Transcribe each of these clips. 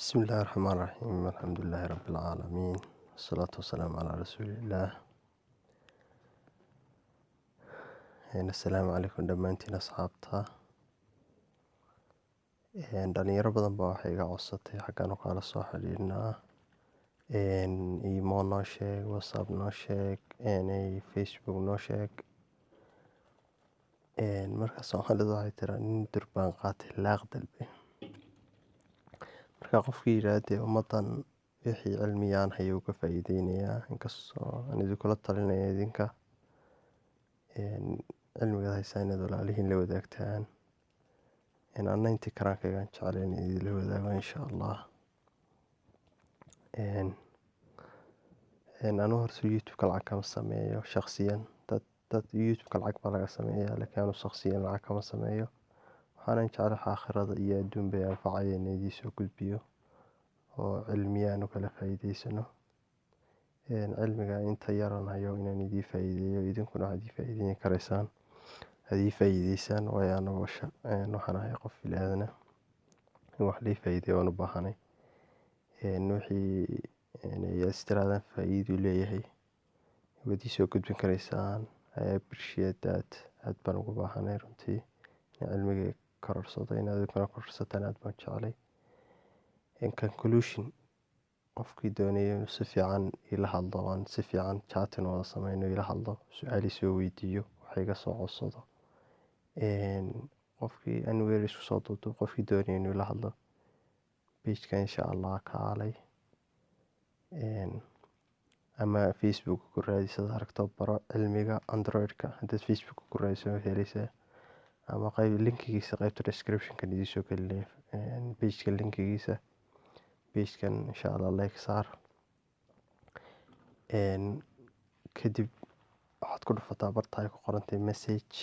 بسم الله الرحمن الرحيم الحمد لله رب العالمين والصلاة والسلام على رسول الله. السلام عليكم dhammaantiin asxaabta. dhalinyaro badan baa waxay iga codsatay xaggan u kala soo xidhiidhnaa, email noo sheeg, whatsapp noo sheeg, facebook noo sheeg. marka Soomaalidu waxay tiraa nin durbaan qaatay laaq dalbe. marka qofkii yidhaahdee ummaddan wixii cilmiyaan hayuu ka faa'iideynayaa, inkastoo aan idinkula talinaya idinka cilmigaad haysaa inaad walaalihiin la wadaagtaan. anna intii karaankaygaan jeclayn idinla wadaago insha allah. anuu horta youtube-ka lacag kama sameeyo shakhsiyan. dad youtube-ka lacag baa laga sameeyaa, laakiin anuu shakhsiyan lacag kama sameeyo. waxaanan jeclahay aakhirada iyo adduunba ay anfacaya in idiin soo gudbiyo oo cilmiyaan u kala faa'iideysano. cilmiga inta yaran hayo inaan idiin faa'iideeyo, idinkuna waxaad ii faa'iideyn karaysaan aad ii faa'iideysaan. waayo anagu waxaan ahay qof bini'aadana, in wax lii faa'iideeyo waan u baahanay. wixii istiraadaan faa'iiduu leeyahay waad ii soo gudbin karaysaan. I appreciate that. aad baan ugu baahanay runtii in cilmiga kororsado, inaad idinkuna kororsataan aad baan jeclay. conclusion, qofkii doonaya inuu si fiican ila hadlo, aan si fiican chatting wada sameyno, ila hadlo, su-aal isoo weydiiyo, wax iga soo codsado. qofkii anywhere isku soo duuduub, qofkii doonaya inuu ila hadlo page-ka insha allah kaalay. ama facebook ku raadisad aragto baro cilmiga android-ka. haddaad facebook ku raadiso waad helaysaa, ama linkigiisa qaybta description-kan idiin soo gelinaya page-ka linkigiisa. page-kan insha allah like saar. kadib waxaad ku dhufataa barta ay ku qorantay message.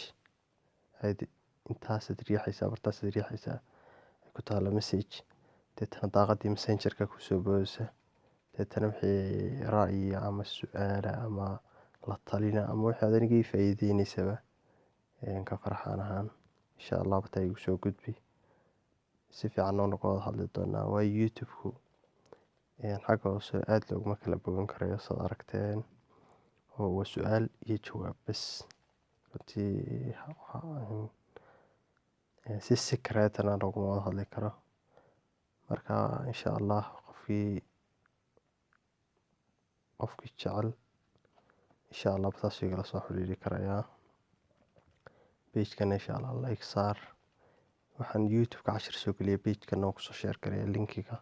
intaasaad riixaysaa, bartaasaad riixaysaa ay ku taalla message. deetana daaqadii messengerka kusoo boodaysa. deetana wixii ra'yi ama su-aala ama la talina ama wixii aad aniga ii faa'iideynaysaba ka farxaan ahaan insha allah barta igu soo gudbi. si fiican noona ka wada hadli doonaa. waayo youtube-ku xagga hoose aad looguma kala bogan karayo saad aragteen, oo waa su-aal iyo jawaab bas. runtii si secretana looguma wada hadli karo. marka insha allah qofkii jecel insha allah bartaasuu igala soo xiriiri karayaa. page-kana insha allah like saar. waxaan youtube-ka cashir soo geliya page-kana oo kusoo share garaya linkiga.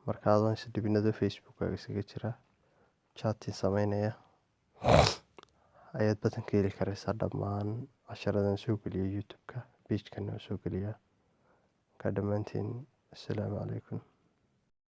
marka adoon is dhibinado facebook-kaaga isaga jira chatting sameynaya ayaad badan ka heli karaysaa dhammaan cashiradan soo geliya youtube-ka. page-kana oo soo geliya. marka dhammaantiin assalaamu calaykum.